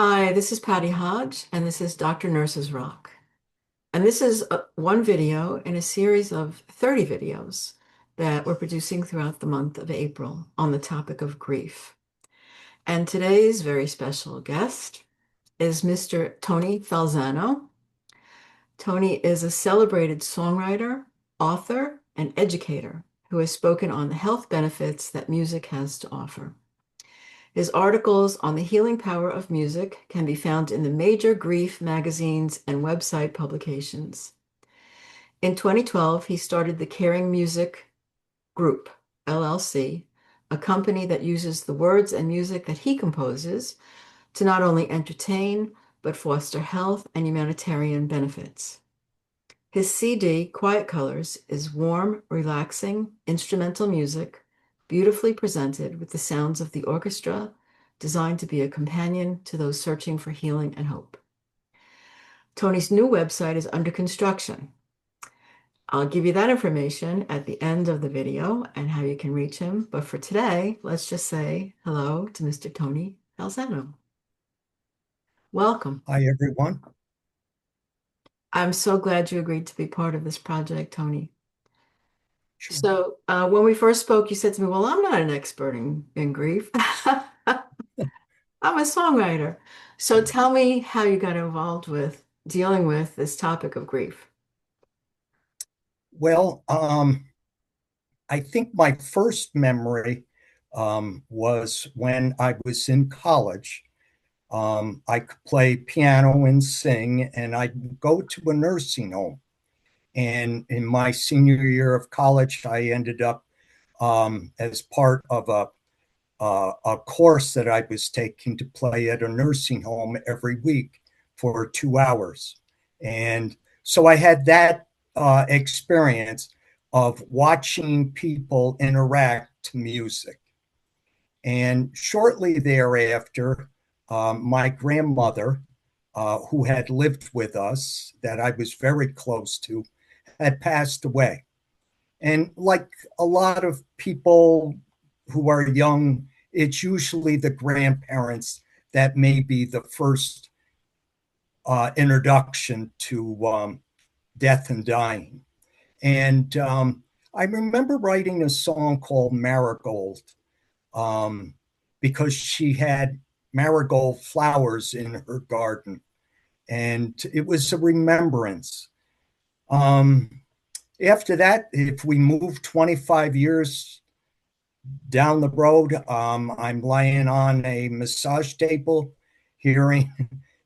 Hi, this is Patty Hodge, and this is Dr. Nurse's Rock. And this is one video in a series of 30 videos that we're producing throughout the month of April on the topic of grief. And today's very special guest is Mr. Tony Falzano. Tony is a celebrated songwriter, author, and educator who has spoken on the health benefits that music has to offer. His articles on the healing power of music can be found in the major grief magazines and website publications. In 2012, he started the Caring Music Group, LLC, a company that uses the words and music that he composes to not only entertain, but foster health and humanitarian benefits. His CD, Quiet Colors, is warm, relaxing, instrumental music, beautifully presented with the sounds of the orchestra, designed to be a companion to those searching for healing and hope. Tony's new website is under construction. I'll give you that information at the end of the video and how you can reach him. But for today, let's just say hello to Mr. Tony Falzano. Welcome. Hi, everyone. I'm so glad you agreed to be part of this project, Tony. Sure. So when we first spoke, you said to me, well, I'm not an expert in grief. I'm a songwriter. So tell me how you got involved with dealing with this topic of grief. Well, I think my first memory was when I was in college. I could play piano and sing, and I'd go to a nursing home. And in my senior year of college, I ended up as part of a course that I was taking to play at a nursing home every week for 2 hours. And so I had that experience of watching people interact to music. And shortly thereafter, my grandmother, who had lived with us, that I was very close to, had passed away. And like a lot of people who are young, it's usually the grandparents that may be the first introduction to death and dying. And I remember writing a song called Marigold um, because she had marigold flowers in her garden. And it was a remembrance. Um, After that, if we move 25 years down the road, I'm lying on a massage table, hearing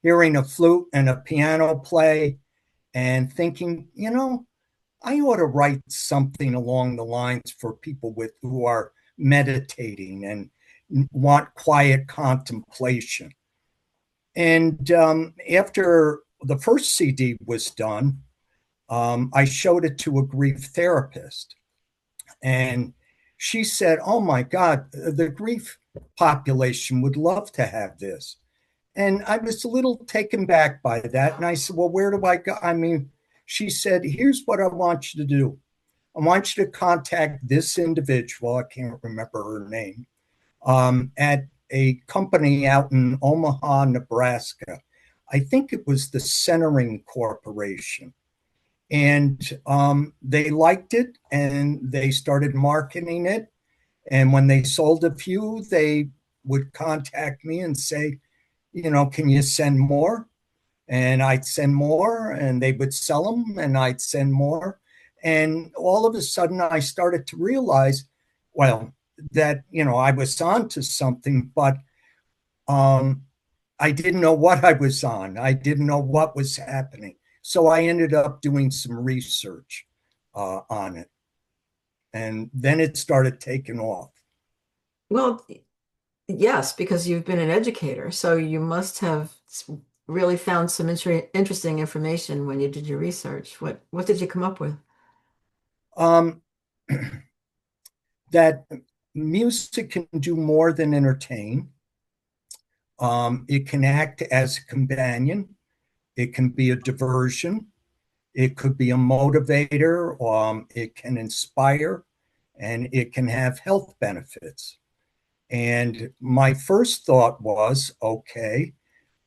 hearing a flute and a piano play, and thinking, I ought to write something along the lines for people with who are meditating and want quiet contemplation. And after the first CD was done, I showed it to a grief therapist. And she said, "Oh my God, the grief population would love to have this." And I was a little taken back by that. And I said, "Well, where do I go?" I mean, she said, "Here's what I want you to do. I want you to contact this individual. I can't remember her name, at a company out in Omaha, Nebraska. I think it was the Centering Corporation. And they liked it and they started marketing it. And when they sold a few, they would contact me and say, can you send more?" And I'd send more, and they would sell them, and I'd send more. And all of a sudden, I started to realize, well, that, I was on to something, but um, I didn't know what I was on. I didn't know what was happening. So I ended up doing some research on it. And then it started taking off. Well, yes, because you've been an educator, so you must have really found some interesting information when you did your research. What did you come up with? Um, that music can do more than entertain. It can act as a companion. It can be a diversion. It could be a motivator. It can inspire, and it can have health benefits. And my first thought was, okay,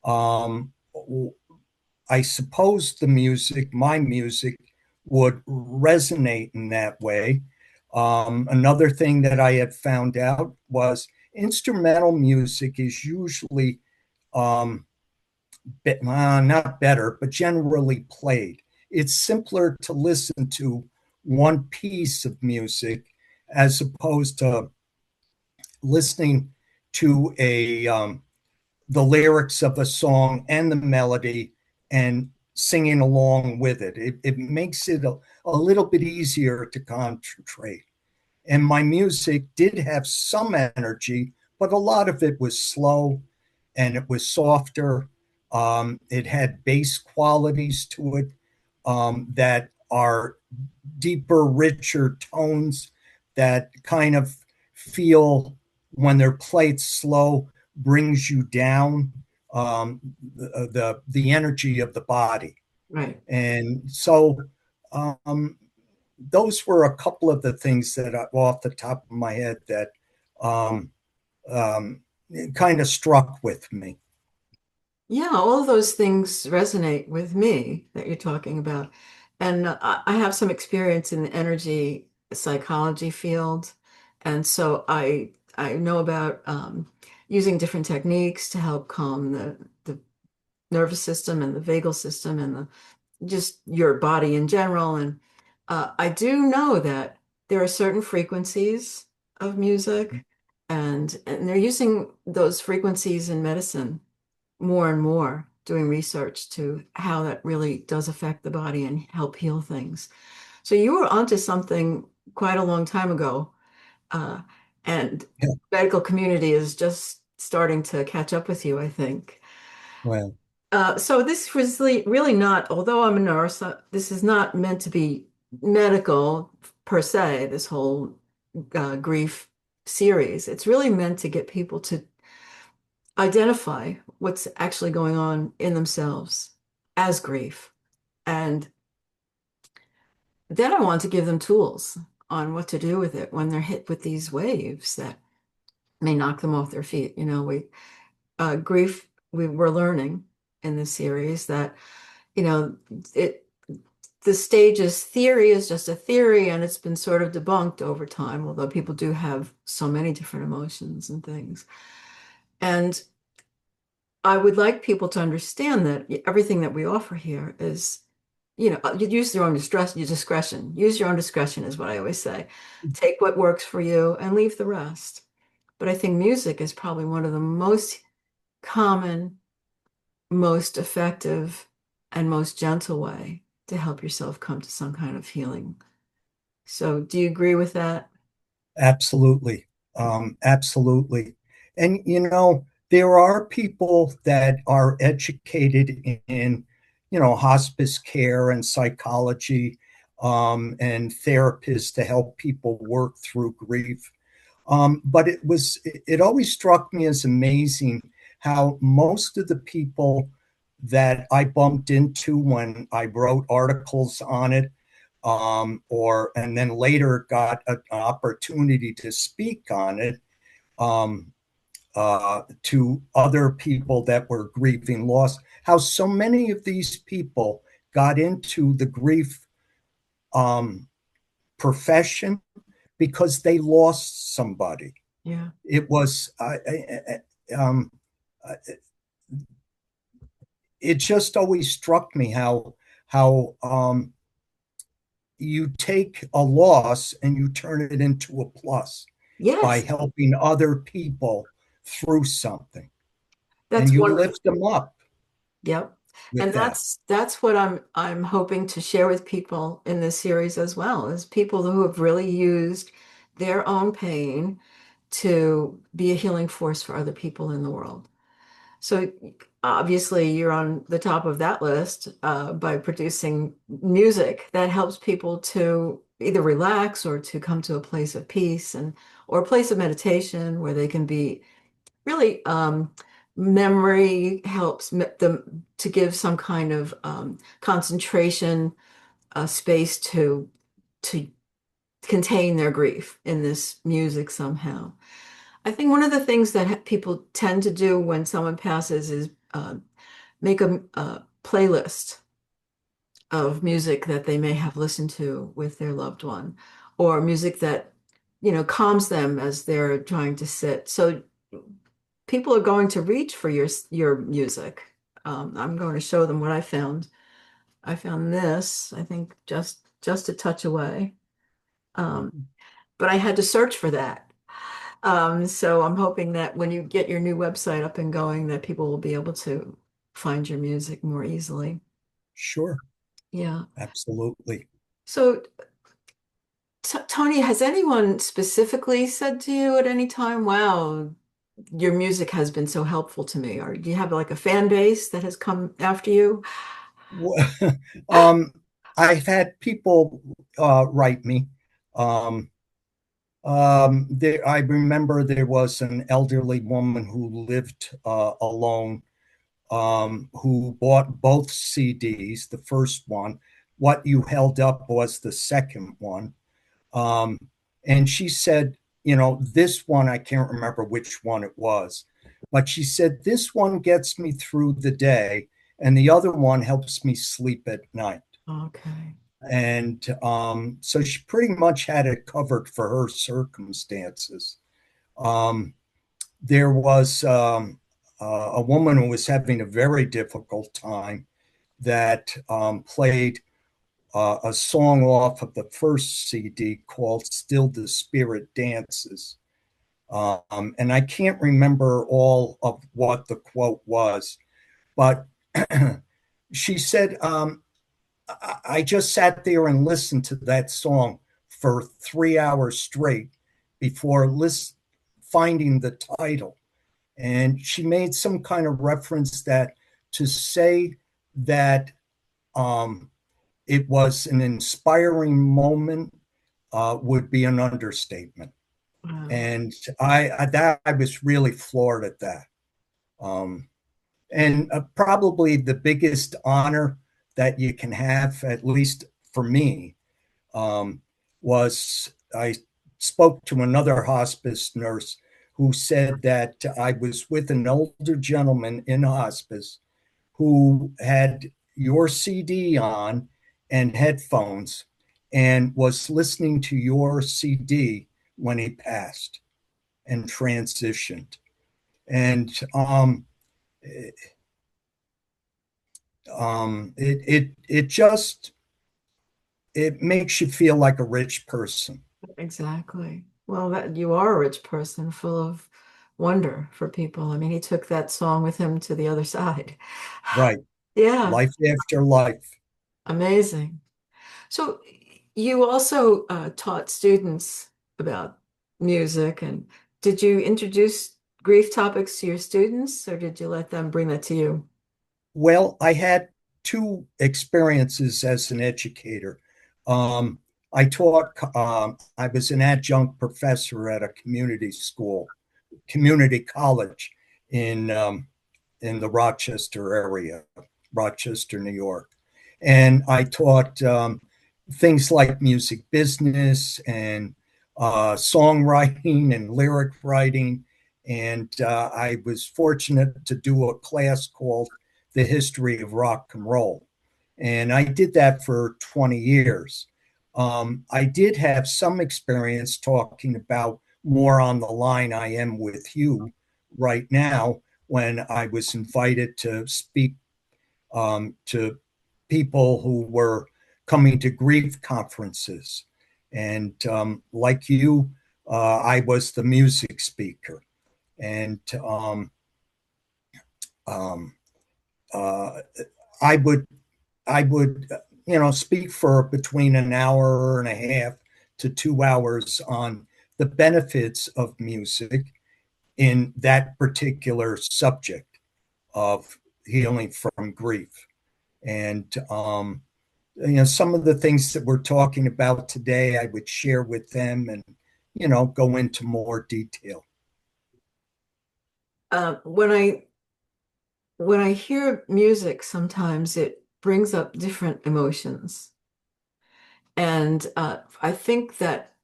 Um, I suppose the music, my music, would resonate in that way. Another thing that I had found out was instrumental music is usually um, not better, but generally played. It's simpler to listen to one piece of music as opposed to listening to a the lyrics of a song and the melody and singing along with it. It makes it a little bit easier to concentrate. And my music did have some energy, but a lot of it was slow and it was softer. It had bass qualities to it that are deeper, richer tones that kind of feel when they're played slow brings you down the energy of the body. Right. And so um, those were a couple of the things that off the top of my head that um, um, kind of struck with me. Yeah, all of those things resonate with me that you're talking about. And I have some experience in the energy psychology field. And so I know about using different techniques to help calm the nervous system and the vagal system and the just your body in general. And I do know that there are certain frequencies of music, and they're using those frequencies in medicine more and more, doing research to how that really does affect the body and help heal things. So you were onto something quite a long time ago, uh, and Yeah, medical community is just starting to catch up with you, I think. well, So this was really not, although I'm a nurse, this is not meant to be medical per se, this whole grief series. It's really meant to get people to identify what's actually going on in themselves as grief. And then I want to give them tools on what to do with it when they're hit with these waves that may knock them off their feet. You know, grief, we're learning in this series that, you know, it the stages theory is just a theory and it's been sort of debunked over time, although people do have so many different emotions and things. And I would like people to understand that everything that we offer here is, you use your own discretion. Use your own discretion is what I always say. Take what works for you and leave the rest. But I think music is probably one of the most common, most effective, and most gentle way to help yourself come to some kind of healing. So, do you agree with that? absolutely. Absolutely. And, there are people that are educated in, hospice care and psychology and therapists to help people work through grief. But it always struck me as amazing how most of the people that I bumped into when I wrote articles on it, and then later got an opportunity to speak on it to other people that were grieving loss, how so many of these people got into the grief um, profession because they lost somebody. Yeah. It was um, it just always struck me how you take a loss and you turn it into a plus by Yes, helping other people through something, and that's you wonderful. lift them up Yep. with And that. that's what I'm hoping to share with people in this series as well, is people who have really used their own pain to be a healing force for other people in the world. So obviously you're on the top of that list by producing music that helps people to either relax or to come to a place of peace and or a place of meditation where they can be really memory helps them to give some kind of concentration space to contain their grief in this music somehow. I think one of the things that people tend to do when someone passes is make a playlist of music that they may have listened to with their loved one, or music that, calms them as they're trying to sit. So people are going to reach for your music. I'm going to show them what I found. I found this, I think just a touch away. Um, but I had to search for that. So I'm hoping that when you get your new website up and going, that people will be able to find your music more easily. Sure, Yeah. absolutely. So, T Tony, has anyone specifically said to you at any time, wow, your music has been so helpful to me? Or do you have like a fan base that has come after you? um, I've had people write me. Um, I remember there was an elderly woman who lived alone, who bought both CDs. The first one, what you held up, was the second one. Um, and she said, this one, I can't remember which one it was, but she said, this one gets me through the day, and the other one helps me sleep at night. Okay. And so she pretty much had it covered for her circumstances. Um, there was a woman who was having a very difficult time that played a song off of the first CD called Still the Spirit Dances. And I can't remember all of what the quote was, but she said, I just sat there and listened to that song for 3 hours straight before finding the title. And she made some kind of reference that to say that um, it was an inspiring moment would be an understatement. Wow. And I was really floored at that. Um, and probably the biggest honor that you can have, at least for me, um, was I spoke to another hospice nurse who said that I was with an older gentleman in hospice who had your CD on and headphones and was listening to your CD when he passed and transitioned. And it just it makes you feel like a rich person. Exactly. Well, that you are a rich person full of wonder for people. I mean, he took that song with him to the other side. Right. Yeah, Life after life. amazing. So you also taught students about music, and did you introduce grief topics to your students, or did you let them bring that to you? Well, I had two experiences as an educator. Um, I was an adjunct professor at a community school, community college in in the Rochester area, Rochester, New York. And I taught things like music business and songwriting and lyric writing. And I was fortunate to do a class called The History of Rock and Roll. And I did that for 20 years. I did have some experience talking about more on the line I am with you right now when I was invited to speak to people who were coming to grief conferences. And like you, I was the music speaker. And um, uh, I would, speak for between an hour and a half to 2 hours on the benefits of music in that particular subject of healing from grief. And some of the things that we're talking about today, I would share with them and go into more detail. When I hear music, sometimes it brings up different emotions, and I think that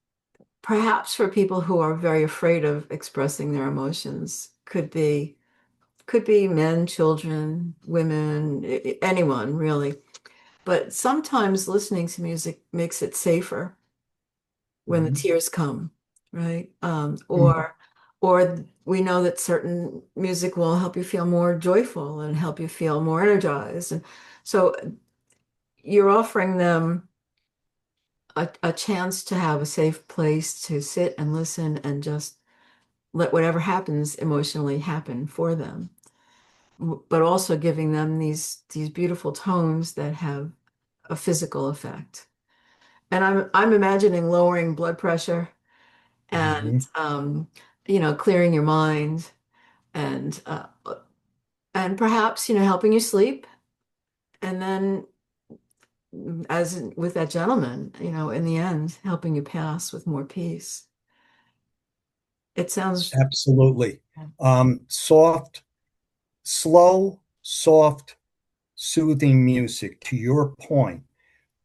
perhaps for people who are very afraid of expressing their emotions, could be men, children, women, anyone really. But sometimes listening to music makes it safer when the Mhm. tears come, right? Mhm. Or we know that certain music will help you feel more joyful and help you feel more energized. And so you're offering them a chance to have a safe place to sit and listen and just let whatever happens emotionally happen for them, but also giving them these beautiful tones that have a physical effect. And I'm imagining lowering blood pressure and Mhm. clearing your mind and perhaps helping you sleep. And then, with that gentleman, in the end, helping you pass with more peace. It sounds. Absolutely. Soft, slow, soft, soothing music, to your point,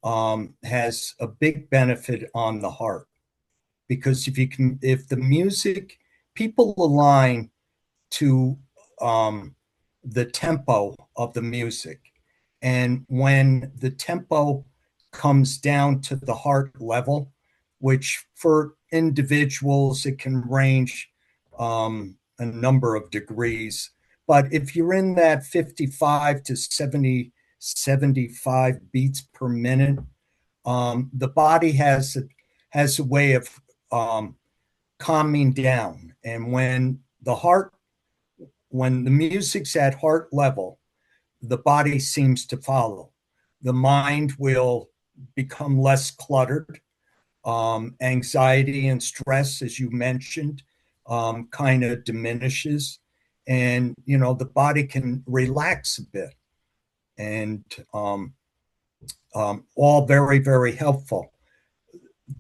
has a big benefit on the heart. Because if the music, people align to um, the tempo of the music. And when the tempo comes down to the heart level, which for individuals, it can range a number of degrees. But if you're in that 55 to 70, 75 beats per minute, the body has a way of um, calming down. And when the music's at heart level, the body seems to follow. The mind will become less cluttered. Anxiety and stress, as you mentioned, kind of diminishes. And, the body can relax a bit. And all very, very helpful.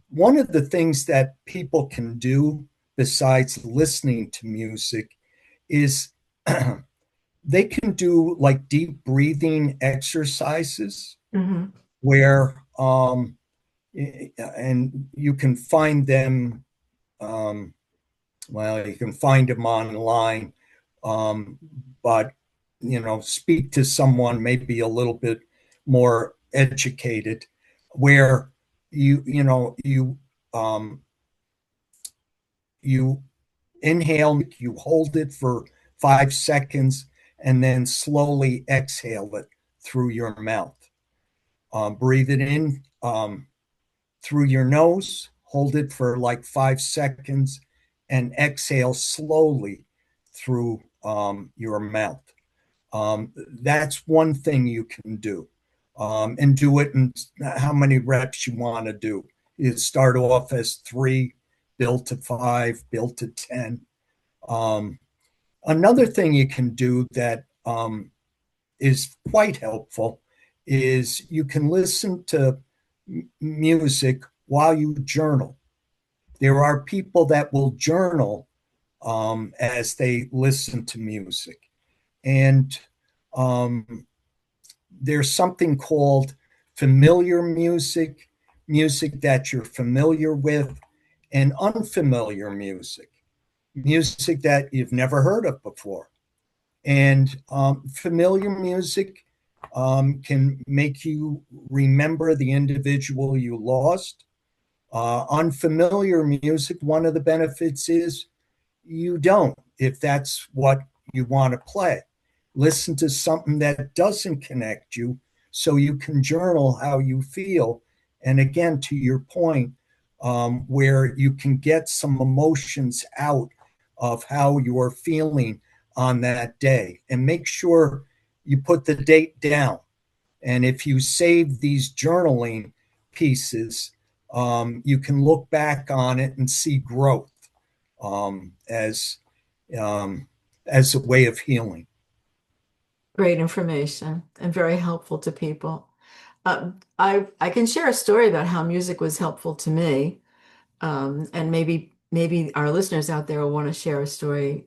One of the things that people can do besides listening to music is they can do like deep breathing exercises Mhm. where and you can find them um, well, you can find them online, um, but speak to someone maybe a little bit more educated where um, you inhale, you hold it for 5 seconds, and then slowly exhale it through your mouth. Breathe it in through your nose, hold it for like 5 seconds, and exhale slowly through your mouth. That's one thing you can do. And do it in how many reps you want to do. You start off as 3, build to 5, build to 10. Um, Another thing you can do that is quite helpful is you can listen to music while you journal. There are people that will journal as they listen to music. And um, there's something called familiar music, music that you're familiar with, and unfamiliar music, music that you've never heard of before. And familiar music can make you remember the individual you lost. Unfamiliar music, one of the benefits is you don't, if that's what you want to play. Listen to something that doesn't connect you so you can journal how you feel. And again, to your point, where you can get some emotions out of how you're feeling on that day. And make sure you put the date down. And if you save these journaling pieces, you can look back on it and see growth um, as um, as a way of healing. Great information and very helpful to people. I can share a story about how music was helpful to me, and maybe our listeners out there will want to share a story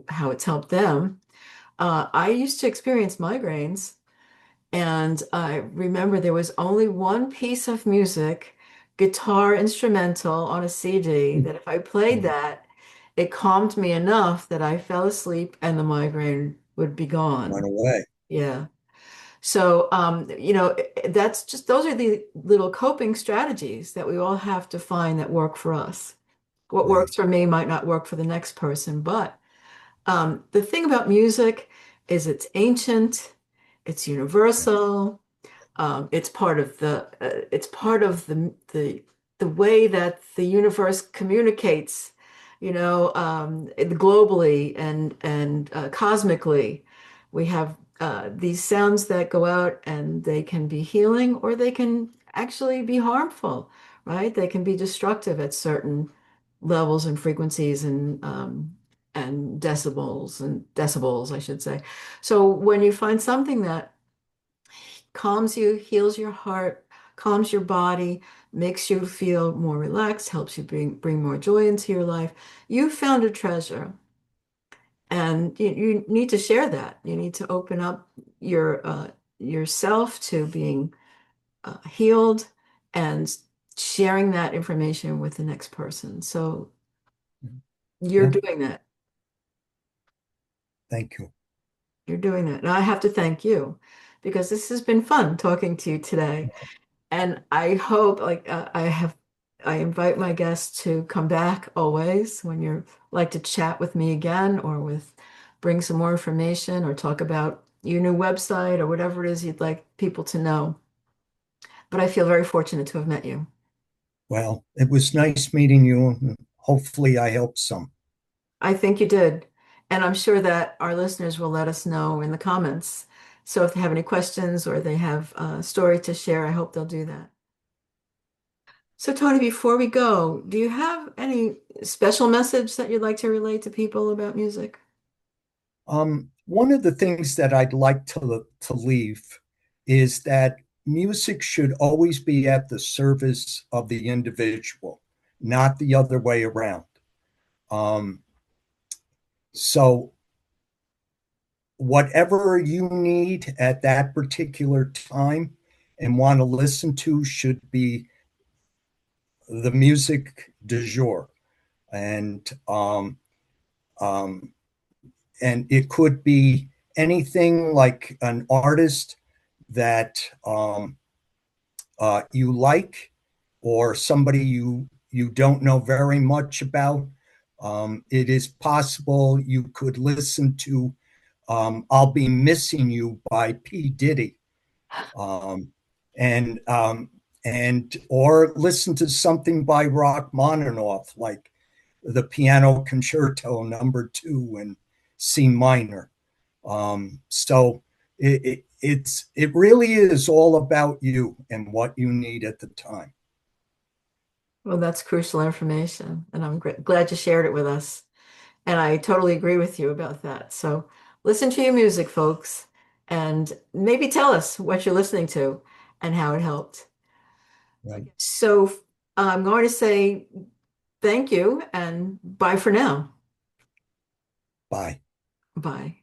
how it's helped them. I used to experience migraines, and I remember there was only one piece of music, guitar instrumental on a CD, that if I played that, it calmed me enough that I fell asleep and the migraine would be Went gone. away. Yeah. So, that's just those are the little coping strategies that we all have to find that work for us. What Right. works for me might not work for the next person, but the thing about music is it's ancient, it's universal, it's part of the way that the universe communicates, globally and cosmically. We have these sounds that go out and they can be healing or they can actually be harmful, right? They can be destructive at certain levels and frequencies and decibels, I should say. So when you find something that calms you, heals your heart, calms your body, makes you feel more relaxed, helps you bring more joy into your life. You found a treasure, and you need to share that. You need to open up yourself to being healed and sharing that information with the next person. So you're Yeah. doing that. Thank you. You're doing that. And I have to thank you because this has been fun talking to you today. And I hope, I invite my guests to come back always when you're like to chat with me again or bring some more information or talk about your new website or whatever it is you'd like people to know. But I feel very fortunate to have met you. Well, it was nice meeting you. Hopefully, I helped some. I think you did. And I'm sure that our listeners will let us know in the comments. So if they have any questions or they have a story to share, I hope they'll do that. So, Tony, before we go, do you have any special message that you'd like to relate to people about music? One of the things that I'd like to leave is that music should always be at the service of the individual, not the other way around. Um, so, whatever you need at that particular time and want to listen to should be the music du jour, and um, and it could be anything like an artist that you like or somebody you don't know very much about. It is possible you could listen to "I'll Be Missing You" by P. Diddy, um, and or listen to something by Rachmaninoff, like the Piano Concerto Number 2 in C minor. So it really is all about you and what you need at the time. Well, that's crucial information, and I'm glad you shared it with us. And I totally agree with you about that. So listen to your music, folks, and maybe tell us what you're listening to and how it helped. Right. So I'm going to say thank you and bye for now. Bye. Bye.